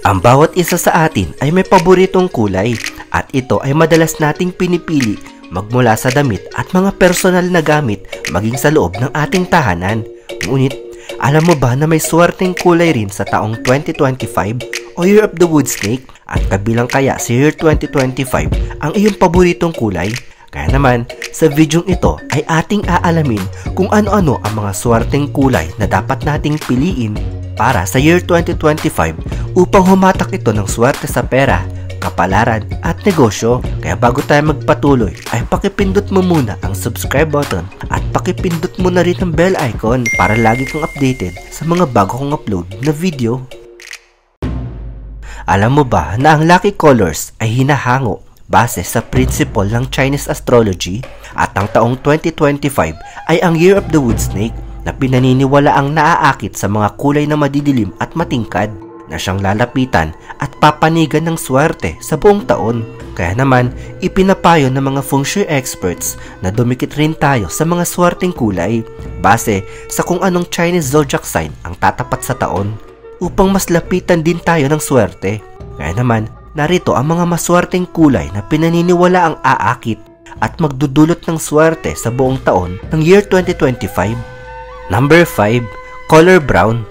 Ang bawat isa sa atin ay may paboritong kulay at ito ay madalas nating pinipili magmula sa damit at mga personal na gamit maging sa loob ng ating tahanan. Ngunit, alam mo ba na may swerteng kulay rin sa taong 2025 o Year of the Wood Snake at kabilang kaya sa Year 2025 ang iyong paboritong kulay? Kaya naman, sa videong ito ay ating aalamin kung ano-ano ang mga swerteng kulay na dapat nating piliin para sa Year 2025 upang humatak ito ng swerte sa pera, kapalaran at negosyo. Kaya bago tayo magpatuloy ay pakipindot mo muna ang subscribe button at pakipindot mo na rin ang bell icon para lagi kang updated sa mga bago kong upload na video. Alam mo ba na ang lucky colors ay hinahango base sa principle ng Chinese astrology at ang taong 2025 ay ang Year of the Wood Snake na pinaniniwala ang naaakit sa mga kulay na madidilim at matingkad na siyang lalapitan at papanigan ng swerte sa buong taon. Kaya naman, ipinapayo ng mga feng shui experts na dumikit rin tayo sa mga swerteng kulay base sa kung anong Chinese zodiac sign ang tatapat sa taon upang mas lapitan din tayo ng swerte. Kaya naman, narito ang mga maswerteng kulay na pinaniniwala ang aakit at magdudulot ng swerte sa buong taon ng year 2025. Number 5. Color brown.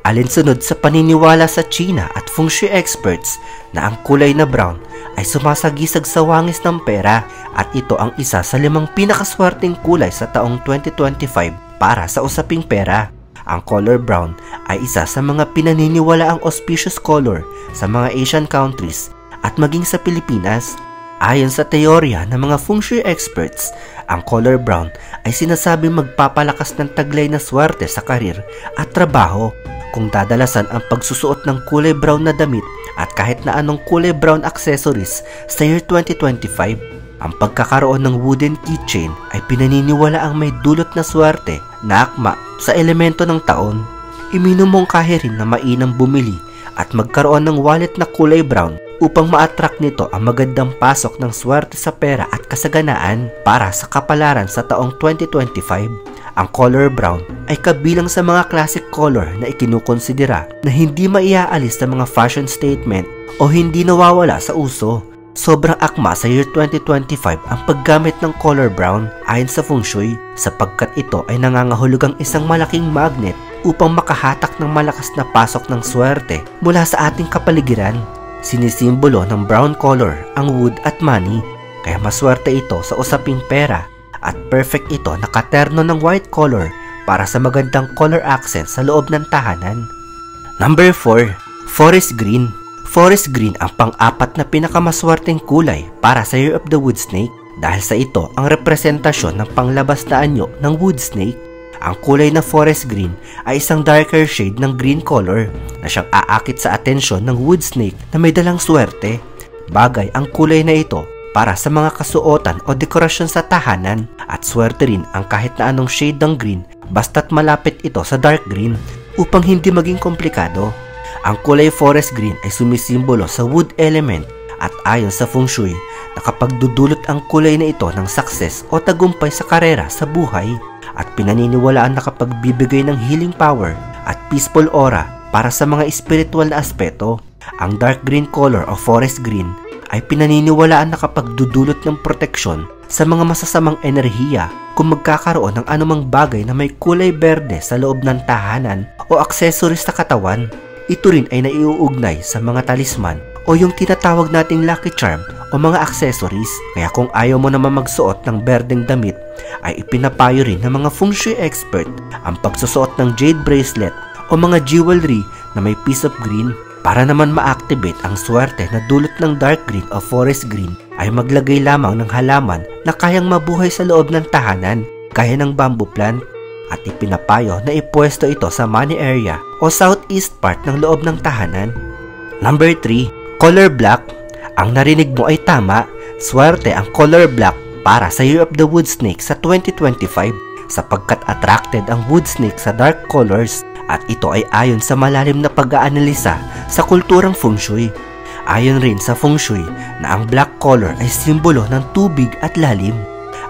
Alinsunod sa paniniwala sa China at feng shui experts na ang kulay na brown ay sumasagisag sa wangis ng pera at ito ang isa sa 5 pinakaswerteng kulay sa taong 2025 para sa usaping pera. Ang color brown ay isa sa mga pinaniniwala ang auspicious color sa mga Asian countries at maging sa Pilipinas. Ayon sa teorya ng mga feng shui experts, ang color brown ay sinasabing magpapalakas ng taglay na swerte sa karir at trabaho kung dadalasan ang pagsusuot ng kulay brown na damit at kahit na anong kulay brown accessories sa year 2025. Ang pagkakaroon ng wooden keychain ay pinaniniwala ang may dulot na swerte na akma sa elemento ng taon. Iminumungkahi rin na mainam bumili at magkaroon ng wallet na kulay brown upang ma-attract nito ang magandang pasok ng swerte sa pera at kasaganaan para sa kapalaran sa taong 2025. Ang color brown ay kabilang sa mga classic color na ikinukonsidera na hindi maiaalis sa mga fashion statement o hindi nawawala sa uso. Sobrang akma sa year 2025 ang paggamit ng color brown ayon sa feng shui sapagkat ito ay nangangahulugang isang malaking magnet upang makahatak ng malakas na pasok ng swerte mula sa ating kapaligiran. Sinisimbolo ng brown color ang wood at money, kaya maswerte ito sa usaping pera at perfect ito na katerno ng white color para sa magandang color accent sa loob ng tahanan. Number 4. Forest green. Forest green ang pang-apat na pinakamaswerteng kulay para sa Year of the Wood Snake dahil sa ito ang representasyon ng panglabas na anyo ng wood snake. Ang kulay na forest green ay isang darker shade ng green color na siyang aakit sa atensyon ng wood snake na may dalang swerte. Bagay ang kulay na ito para sa mga kasuotan o dekorasyon sa tahanan at swerte rin ang kahit na anong shade ng green basta't malapit ito sa dark green upang hindi maging komplikado. Ang kulay forest green ay sumisimbolo sa wood element at ayon sa feng shui nakapagdudulot ang kulay na ito ng success o tagumpay sa karera sa buhay at pinaniniwalaan na kapagbibigay ng healing power at peaceful aura para sa mga spiritual na aspeto. Ang dark green color o forest green ay pinaniniwalaan na kapagdudulot ng proteksyon sa mga masasamang enerhiya kung magkakaroon ng anumang bagay na may kulay berde sa loob ng tahanan o accessories sa katawan. Ito rin ay naiuugnay sa mga talisman o yung tinatawag nating lucky charm o mga accessories. Kaya kung ayaw mo naman magsuot ng berdeng damit ay ipinapayo rin ng mga feng shui expert ang pagsusuot ng jade bracelet o mga jewelry na may piece of green. Para naman ma-activate ang swerte na dulot ng dark green o forest green ay maglagay lamang ng halaman na kayang mabuhay sa loob ng tahanan gaya ng bamboo plant at ipinapayo na ipwesto ito sa money area o southeast part ng loob ng tahanan. Number 3. Color black. Ang narinig mo ay tama, swerte ang color black para sa Year of the Wood Snake sa 2025 sapagkat attracted ang wood snake sa dark colors at ito ay ayon sa malalim na pag-aanalisa sa kulturang feng shui. Ayon rin sa feng shui na ang black color ay simbolo ng tubig at lalim.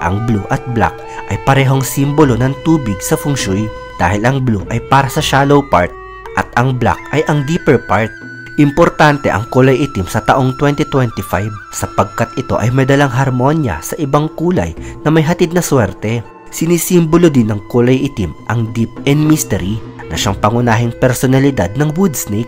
Ang blue at black ay parehong simbolo ng tubig sa feng shui dahil ang blue ay para sa shallow part at ang black ay ang deeper part. Importante ang kulay itim sa taong 2025 sapagkat ito ay may dalang harmonya sa ibang kulay na may hatid na swerte. Sinisimbolo din ng kulay itim ang deep and mystery na siyang pangunahing personalidad ng wood snake.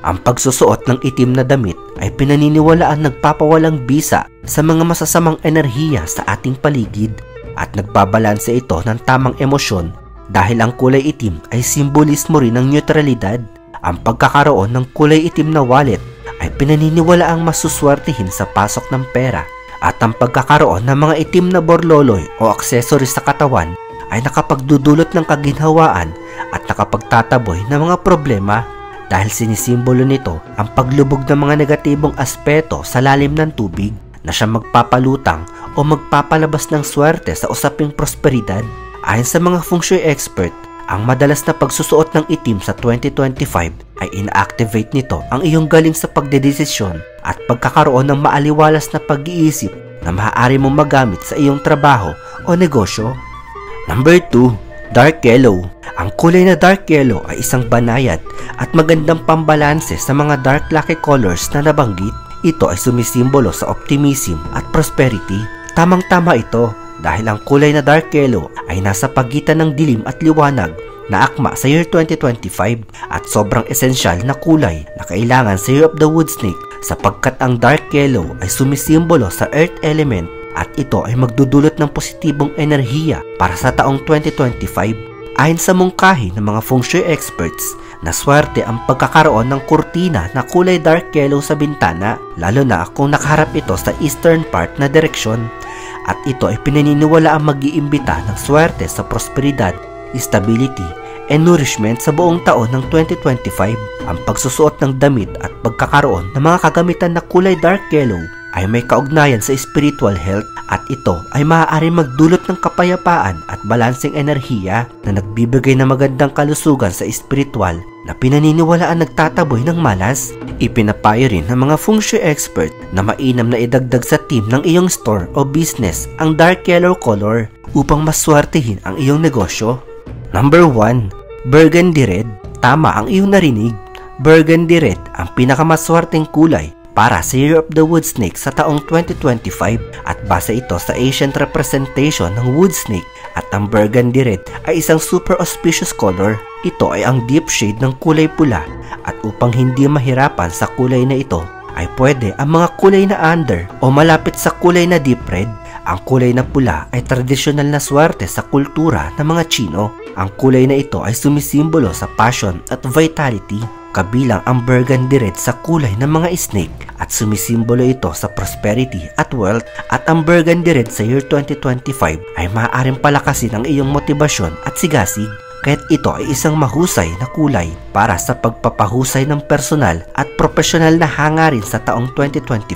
Ang pagsusuot ng itim na damit ay pinaniniwalaan nagpapawalang bisa sa mga masasamang enerhiya sa ating paligid at nagbabalanse ito ng tamang emosyon dahil ang kulay itim ay simbolismo rin ng neutralidad. Ang pagkakaroon ng kulay itim na wallet ay pinaniniwalaang masuswertihin sa pasok ng pera at ang pagkakaroon ng mga itim na borloloy o aksesoris sa katawan ay nakapagdudulot ng kaginhawaan at nakapagtataboy ng mga problema dahil sinisimbolo nito ang paglubog ng mga negatibong aspeto sa lalim ng tubig na siyang magpapalutang o magpapalabas ng swerte sa usaping prosperidad. Ayon sa mga feng shui expert, ang madalas na pagsusuot ng itim sa 2025 ay ina-activate nito ang iyong galing sa pagdedesisyon at pagkakaroon ng maaliwalas na pag-iisip na maaari mong magamit sa iyong trabaho o negosyo. Number 2. Dark Yellow. Ang kulay na dark yellow ay isang banayad at magandang pambalanse sa mga dark lucky colors na nabanggit. Ito ay sumisimbolo sa optimism at prosperity. Tamang-tama ito dahil ang kulay na dark yellow ay nasa pagitan ng dilim at liwanag na akma sa year 2025 at sobrang esensyal na kulay na kailangan sa Year of the Wood Snake sapagkat ang dark yellow ay sumisimbolo sa earth element at ito ay magdudulot ng positibong enerhiya para sa taong 2025. Ayon sa mungkahi ng mga feng shui experts, na swerte ang pagkakaroon ng kurtina na kulay dark yellow sa bintana, lalo na kung nakaharap ito sa eastern part na direksyon. At ito ay pinaniniwala ang mag-iimbita ng swerte sa prosperidad, stability, and nourishment sa buong taon ng 2025. Ang pagsusuot ng damit at pagkakaroon ng mga kagamitan na kulay dark yellow ay may kaugnayan sa spiritual health at ito ay maaari magdulot ng kapayapaan at balanseng enerhiya na nagbibigay ng magandang kalusugan sa spiritual na pinaniniwalaan nagtataboy ng malas. Ipinapayo rin ng mga feng shui expert na mainam na idagdag sa team ng iyong store o business ang dark yellow color upang maswertihin ang iyong negosyo. Number 1. Burgundy Red. Tama ang iyong narinig. Burgundy Red ang pinakamaswerteng kulay para sa Year of the Wood Snake sa taong 2025 at base ito sa ancient representation ng wood snake at ang burgundy red ay isang super auspicious color. Ito ay ang deep shade ng kulay pula at upang hindi mahirapan sa kulay na ito ay pwede ang mga kulay na under o malapit sa kulay na deep red. Ang kulay na pula ay tradisyonal na swerte sa kultura ng mga Chino. Ang kulay na ito ay sumisimbolo sa passion at vitality, kabilang ang burgundy red sa kulay ng mga snake at sumisimbolo ito sa prosperity at wealth. At ang burgundy red sa year 2025 ay maaaring palakasin ang iyong motibasyon at sigasig, kaya't ito ay isang mahusay na kulay para sa pagpapahusay ng personal at profesional na hangarin sa taong 2025.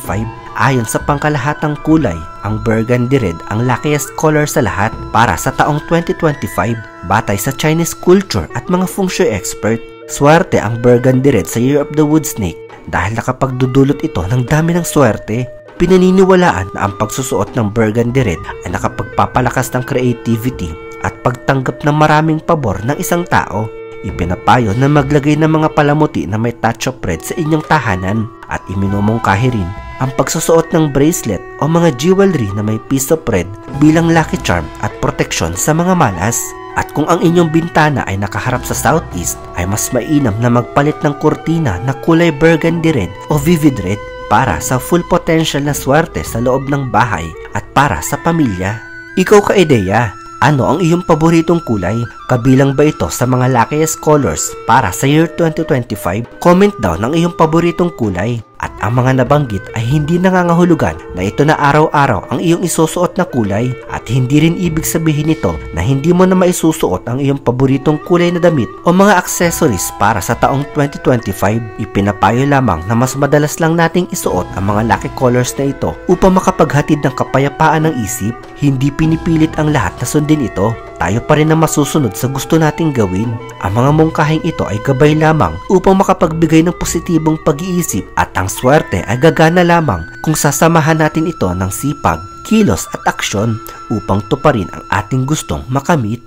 Ayon sa pangkalahatang kulay, ang burgundy red ang luckiest color sa lahat para sa taong 2025 batay sa Chinese culture at mga feng shui expert. Swerte ang burgundy red sa Year of the Wood Snake dahil nakapagdudulot ito ng dami ng swerte. Pinaniniwalaan na ang pagsusuot ng burgundy red ay nakapagpapalakas ng creativity at pagtanggap ng maraming pabor ng isang tao. Ipinapayo na maglagay ng mga palamuti na may touch of red sa inyong tahanan at iminumungkahi rin ang pagsusuot ng bracelet o mga jewelry na may piece of red bilang lucky charm at proteksyon sa mga malas. At kung ang inyong bintana ay nakaharap sa southeast, ay mas mainam na magpalit ng kurtina na kulay burgundy red o vivid red para sa full potential na swerte sa loob ng bahay at para sa pamilya. Ikaw ka-ideya, ano ang iyong paboritong kulay? Kabilang ba ito sa mga luckiest colors para sa year 2025? Comment down ang iyong paboritong kulay. At ang mga nabanggit ay hindi nangangahulugan na ito na araw-araw ang iyong isusuot na kulay at hindi rin ibig sabihin nito na hindi mo na maisusuot ang iyong paboritong kulay na damit o mga accessories para sa taong 2025. Ipinapayo lamang na mas madalas lang nating isuot ang mga lucky colors na ito upang makapaghatid ng kapayapaan ng isip. Hindi pinipilit ang lahat na sundin ito. Tayo pa rin ang masusunod sa gusto nating gawin. Ang mga mungkahing ito ay gabay lamang upang makapagbigay ng positibong pag-iisip at ang swerte ay gagana lamang kung sasamahan natin ito ng sipag, kilos at aksyon upang tuparin ang ating gustong makamit.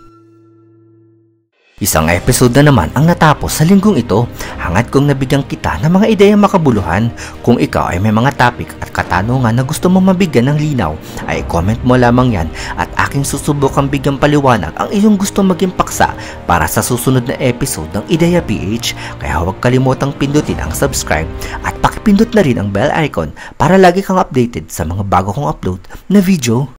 Isang episode na naman ang natapos sa linggong ito. Hangad kong nabigyan kita ng mga ideyang makabuluhan. Kung ikaw ay may mga topic at katanungan na gusto mong mabigyan ng linaw, ay comment mo lamang yan at aking susubukang bigyan paliwanag ang iyong gusto maging paksa para sa susunod na episode ng Ideya PH. Kaya huwag kalimutang pindutin ang subscribe at pakipindot na rin ang bell icon para lagi kang updated sa mga bago kong upload na video.